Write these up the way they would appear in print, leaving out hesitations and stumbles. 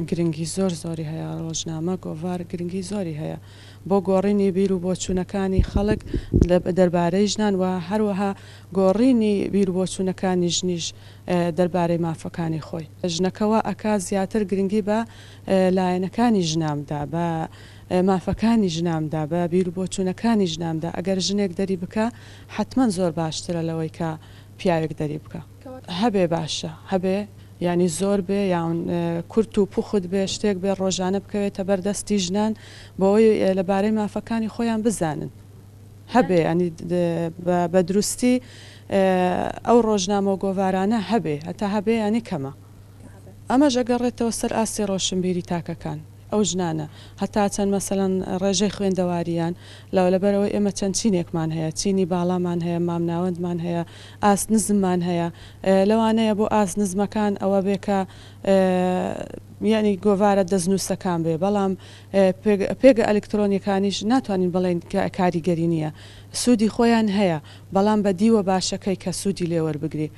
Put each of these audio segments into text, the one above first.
گرنگی زۆری هەیە ڕۆژنامە گۆڤار گرنگی زۆری هەیە بۆ گۆڕینی بیر و بۆچوونەکانی خەڵک دەربارەی ژنان و هەروەها گۆڕینی بیر و بۆچوونەکانی ژنیش دەربارەی مافەکانی خۆی ژنەکەەوە ئەکا زیاتر گرنگی بە لایەنەکانی ژنامدا بە مافەکانی ژنامدا بە بیر و بۆچوونەکانی ژنامدا ئەگەر ژنێک دەری بکە حتمما زۆر باشترە لەوەی کە پیاوێک دەری بکە هەبێ باشە هەبێ ینی زۆر بێ یان کورت و پوخت بێ شتێک بێ ڕۆژانە بکەوێتە بەردەستی ژنان بۆەوەی لەبارەی مافەکانی خۆیان بزانن هەبێ ینی بە دروستی ئەو ڕۆژنامە و گۆڤارانە هەبێ هەتا هەبێ ینی کەمە ئەمەش ئەگەڕێتەوە سەر ئاستی ڕۆشنبیری تاکەکان ئەو ژنانە هەتا چەند مەسەڵەن ڕێژەی خوێندەواریان لەبەرەوەی ئێمە چەند چینێکمان هەیە چینی باڵامان هەیە مامناوەندمان هەیە ئاست نزممان هەیە لەوانەیە بۆ ئاست نزمەکان ئەوە بێکە یعنی گۆڤارە دەستنووسەکان بێ بەڵام پێگە ئەلکترۆنیەکانیش ناتوانین بڵێن کاریگەری نییە سوودی خۆیان هەیە بەڵام بە دیوە باشەکەی کە سوودی لێوەربگری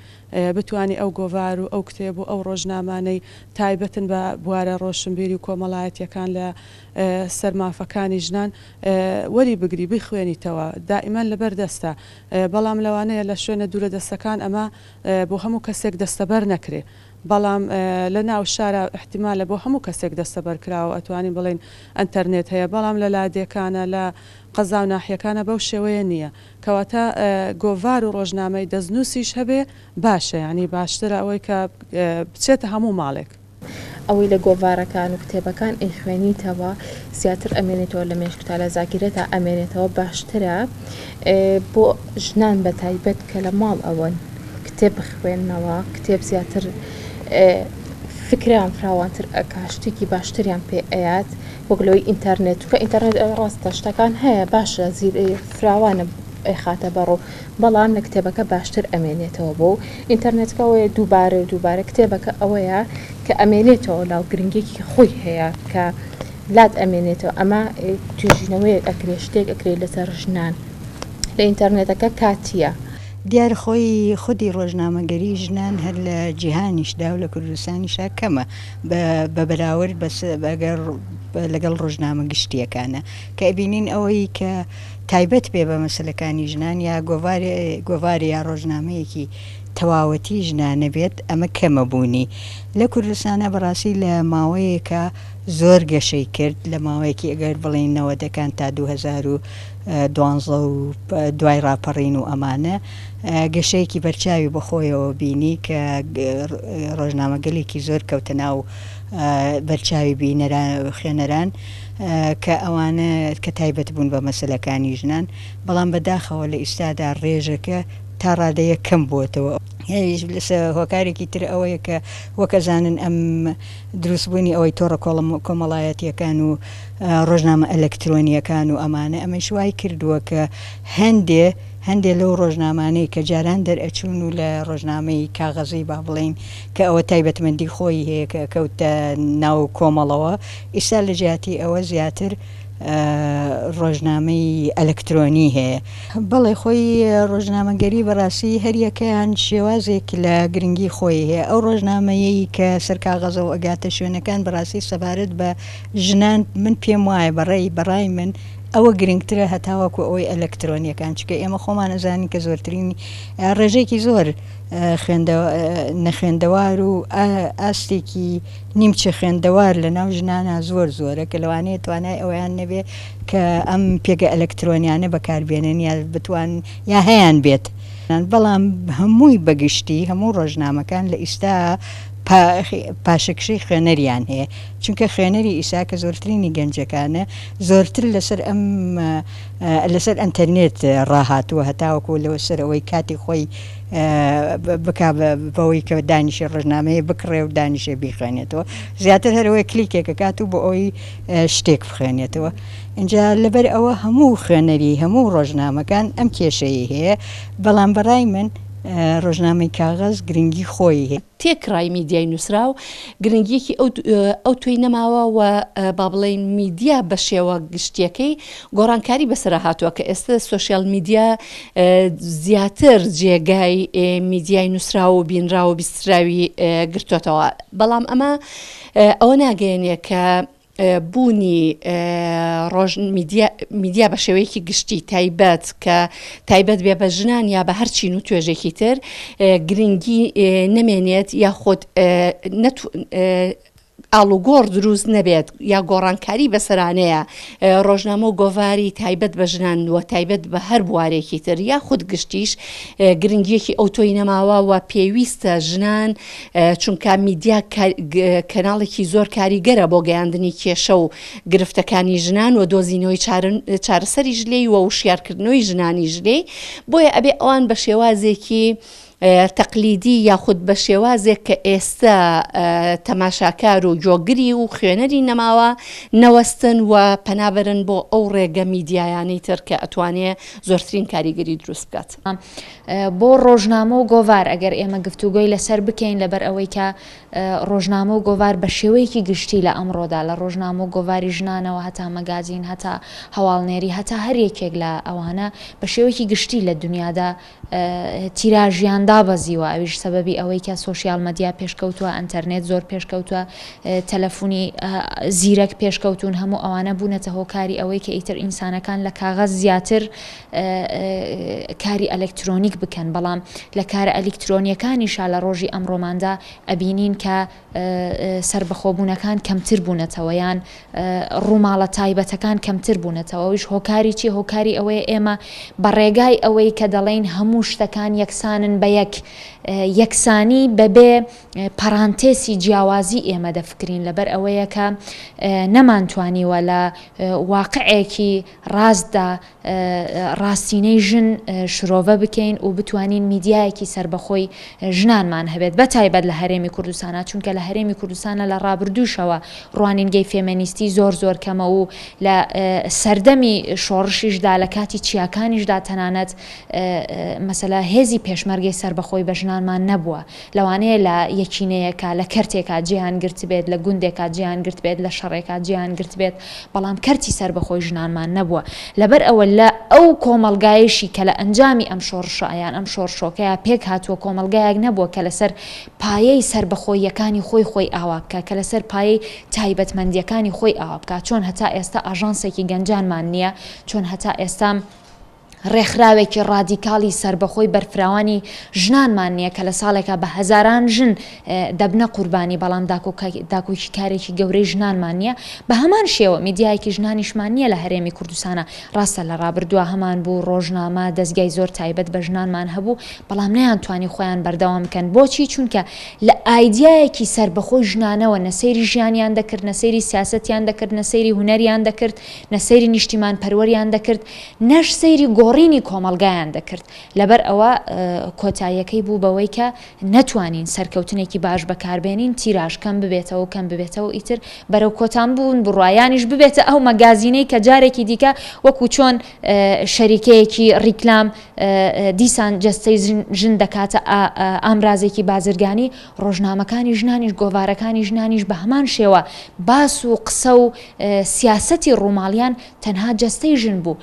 بتوانانی ئەو گۆڤار و ئەو کتێب و ئەو ڕۆژنامانەی تایبەتن بە بوارە ڕۆشنبیری و کۆمەڵایەتیەکان لە سەرمافەکانی ژنان وەری بگری بخوێنیتەوە دائیمان لەبەر دەستە بەڵام لەوانەیە لە شوێنە دوورە دەستەکان ئەمە بۆ هەموو کەسێک دەستەبەر نەکرێ بەڵام لە ناو شارە احتیمالە بۆ هەموو کەسێک دەستەبەر کراوە ئەتوانین بڵێن ئەنتەرنێت هەیە بەڵام لە لادێکانە لە قەزا و ناحیەکانە بەو شێوەیە نییە کەواتە گۆڤار و ڕۆژنامەی دەستنووسیش هەبێ باشە ینی باشترە ئەوەی کە بچێتە هەموو ماڵێک ئەوەی لە گۆڤارەکان و کتێبەکان ئەیخوێنیتەوە زیاتر ئەمێنێتەوە لە مێشکتا لە زاگیرێتە ئەمێنێتەوە باشترە بۆ ژنان بە تایبەت کە لە ماڵ ئەوەن کتێب بخوێننەوە کتێب زیاتر فکریان فراوانتر ئەکا شتێکی باشتریان پێ ئەیات وەگلەوەی ئینتەرنێت کە ئینتەرنێت ڕاستە شتەکان هەیە باشە زیر فراوانە خاتە بەڕۆ بەڵام لە کتێبەکە باشتر ئەمێنێتەوە بۆ ئینتەرنێتکەوەیە دووبارە کتێبەکە ئەوەیە کە ئەمێنێتەوە لاو گرنگێکی خۆی هەیە کە لات ئەمێنێتەوە ئەمە توێژینەوەی ئەکرێ شتێک ئەکرێت لەسەر ژنان لە ئینتەرنێتەکە کاتیە دیار خۆی خودی ڕۆژنامەگەری ژنان هەر لە جیهانیشدا و لە کوردستانیشا کەمە بە بەراورد بەگەر لەگەڵ ڕۆژنامە گشتیەکانە کە ئەبینین ئەوەی کە تایبەت بێ بە مەسلەکانی ژنان یا گۆڤاری یا ڕۆژنامەیەکی تەواوەتی ژنانە بێت ئەمە کەمە بوونی لە کوردستانە بەڕاستی لە ماوەیەکە زۆر گەشەی کرد لە ماوەیەکی ئەگەر بڵێنەوە دەکان تا 2012 و دوای ڕاپەڕین و ئەمانە گەشەیەکی بەرچاوی بەخۆیەوە بینی کە ڕۆژنامەگەلێکی زۆر کەوتە ناو بەرچاوی خوێنەران کە ئەوانە کە تایبەت بوون بە مەسلەکانی ژنان بەڵام بەداخەوە لە ئیستادا ڕێژەکە تا ڕادەیە کەم بووەتەوە هۆکارێکی تر ئەوەیە کە وەکەزانن ئەم دروستبوونی ئەوەی تۆڕە کۆمەڵایەتیەکان و ڕۆژنامە ئەلەکترۆنیەکان و ئەمانە ئەمە شوای کردووە کە هەندێ لەو ڕۆژنامانەی کە جاران دەرئەچوون و لە ڕۆژنامەی کاغەزی با بڵێن کە ئەوە تایبەتمەندی خۆی هەیە کە کەوتە ناو کۆمەڵەوە ئیستا لە جیاتی ئەوە زیاتر ڕۆژنامەی ئەلەکترۆنی هەیە بەڵێ خۆی ڕۆژنامەگەری بەڕاستی هەریەکەیان شێوازێک لە گرنگی خۆی هەیە ئەو ڕۆژنامەیە کە سەرکاغەزە و ئەگاتە شوێنەکان بەڕاستی سەبارەت بە ژنان من پێم وایە بەڕای من ئەوە گرنگترە هەتاوەکو ئەوەی ئەلەکترۆنیەکان چکە ئێمە خۆمان نەزانین کە زۆرترینی ڕێژێکی زۆر نەخوێندەوار و ئاستێکی نیمچە خوێندەوار لە ناو ژنانە زۆرە کە لەوانەیە توانای ئەویان نەبێ کە ئەم پێگە ئەلەکترۆنیانە بەکاربێنن یا بتوان یا هەیان بێت بەڵام هەمووی بەگشتی هەموو ڕۆژنامەکان لە ئیستا پاشەکشەی خوێنەریان هەیە چونکە خوێنەری ئیسا کە زۆرترینی گەنجەکانە زۆرتر لەسەر ئەنتەرنێت ڕاهاتووە هەتاوەکو لەوە سەرەوەی کاتی خۆی بکا بەوەی کە دانیشە ڕۆژنامەیە بکڕێ و دانیشە بیخوێنێتەوە زیاتر هەرەوەی کلیکێکە کات و بۆ ئەوی شتێک بخوێنێتەوە اینجا لەبەر ئەوە هەموو خوێنەری هەموو ڕۆژنامەکان ئەم کێشەیە هەیە بەڵام بەڕای من ڕۆژنامەی کاغەز گرنگی خۆی هەیە. تێکڕای میدیای نووسرا و گرنگیەکی ئەو توی نەماوە و با بڵێن میدیا بە شێوە گشتیەکەی گۆڕانکاری بەسەر هاتووە کە ئێستا سوۆسیال میدیا زیاتر جێگای میدیای نووسرا و بینرا و بیستراوی گرتوێتەوە. بەڵام ئەمە ئەوە ناگەیەنێ کە بوونی میدیا بە شێوەیەکی گشتی تایبەت کە تایبەت بێ بە ژنان یا بە هەرچین و توێژێکی تر گرنگی نەمێنێت یاخۆت ئاڵوگۆڕ دروست نەبێت یا گۆڕانکاری بەسەرانەیە ڕۆژنامە و گۆڤاری تایبەت بە ژنان وە تایبەت بە هەر بوارێکی تر یا خود گشتیش گرنگیەکی ئەو تۆی نەماوە و پێویستە ژنان چونکە میدیا کەناڵێکی زۆر کاریگەرە بۆ گەیاندنی کێشە و گرفتەکانی ژنان و دۆزینەوەی چارەسەری ژلەی و وشیارکردنەوەی ژنانی ژلەی بۆیە ئەبێ ئەوان بە شێوازێکی تەقلیدی یاخود بە شێوازێک کە ئێستا تەماشاکار و جۆگری و خوێنەری نەماوە نەوەستن و پەنابەرن بۆ ئەو ڕێگە میدیایانەی تر کە ئەتوانێت زۆرترین کاریگەری دروست بکات. بۆ ڕۆژنامە و گۆڤار ئەگەر ئێمە گفتوگۆی لەسەر بکەین لەبەر ئەوەی کە ڕۆژنامە و گۆڤار بە شێوەیەکی گشتی لە ئەمڕۆدا لە ڕۆژنامە و گۆڤاری ژنانەوە هەتا مەگازین هەتا هەواڵنێری هەتا هەر یەکێک لە ئەوانە بە شێوەیەکی گشتی لە دنیادا تیراژیاندا بەزیوە. ئەویش سەبەبی ئەوەی کە سۆشیال مەدیا پێشکەوتووە، ئەنتەرنێت زۆر پێشکەوتووە، تەلەفۆنی زیرەک پێشکەوتون، هەموو ئەوانە بوونەتە هۆکاری ئەوەی کە ئیتر ئینسانەکان لە کاغەز زیاتر کاری ئەلکترۆنیک بکەن. بەڵام لە کارە ئەلکترۆنیەکانیشا لە ڕۆژی ئەمڕۆماندا ئەبینین کە سربەخۆبوونەکان کەمتر بوونەتەوە یان ڕووماڵە تایبەتەکان کەمتر بوونەتەوە. ئەویش هۆکاری چی؟ هۆکاری ئەوەیە ئێمە بە ڕێگای ئەوەی کە دەڵێن هەموو شتەکان یەکسانن بە یەکسانی بەبێ پەرانتێسی جیاوازی ئێمە دەفکرین لەبەر ئەوەیە کە نەمانتوانیوە لە واقعێکی ڕاستدا ڕاستینەی ژن شرۆڤە بکەین و بتوانین میدیایەکی سربەخۆی ژنانمان هەبێت بە تایبەت لە هەرێمی کوردستانە، چونکە لە هەرێمی کوردستانە لە ڕابردووشەوە ڕوانینگەی فێمەنیستی زۆر کەمە و لە سەردەمی شۆڕشیشدا لە کاتی چیاکانیشدا تەنانەت مەسەلا هێزی پێشمەرگەی سربەخۆی بە ژنانمان نەبووە. لەوانەیە لە یەکینەیەکە لە کەرتێکا جیهان گرت بێت، لە گوندێکا جیهان گرت بێت، لە شەڕێکا جیهان گرت بێت، بەڵام کەرتی سربەخۆی ژنانمان نەبووە. لەبەر ئەوە لە ئەو کۆمەلگایشی کە لە ئەنجامی ئەم شۆڕشایان ئەم شۆڕشۆکەیە پێک هاتووە کۆمەلگایەک نەبووە کە لەسەر پایەی سربەخۆیەکانی خۆی ئاوا بکە، کە لەسەر پایەی تایبەتمەندیەکانی خۆی ئاوا بکە. چۆن هەتا ئێستا ئاژانسێکی گەنجانمان نییە، چۆن هەتا ئێستا ڕێکخراوێکی ڕادیکاڵی سربەخۆی بەرفراوانی ژنانمان نییە کە لە ساڵێکە بە هەزاران ژن دەبنە قوربانی، بەڵام داکۆکی کارێکی گەورەی ژنانمان نییە. بە هەمان شێوە میدیایەکی ژنانیشمان نییە لە هەرێمی کوردستانە. ڕاستە لە ڕابردووە هەمان بوو ڕۆژنامە دەستگای زۆر تایبەت بە ژنانمان هەبوو، بەڵام نەیانتوانی خۆیان بەردەوام بکەن. بۆچی؟ چونکە لە ئایدیایەکی سربەخۆی ژنانەوە نەسەیری ژیانیان دەکرد، نەسەیری سیاسەتیان دەکرد، نەسەیری هونەریان دەکرد، نەسەیری نیشتیمان پەروەریان دەکرد، نەش سەیری گۆڕینی کۆمەلگایان دەکرد. لەبەر ئەوە کۆتاییەکەی بوو بەوەی کە نەتوانین سەرکەوتنێکی باش بەکاربێنین، تیراژ کەم ببێتەوە ئیتر بەرەو کۆتان بوون، بڕایانیش ببێتە ئەو مەگازینەی کە جارێکی دیکە وەکو چۆن شەریکەیەکی ڕیکلام دیسان جەستەی ژن دەکاتە ئامرازێکی بازرگانی، ڕۆژنامەکانی ژنانیش گۆڤارەکانی ژنانیش بە هەمان شێوە باس و قسە و سیاسەتی ڕووماڵیان تەنها جەستەی ژن بوو.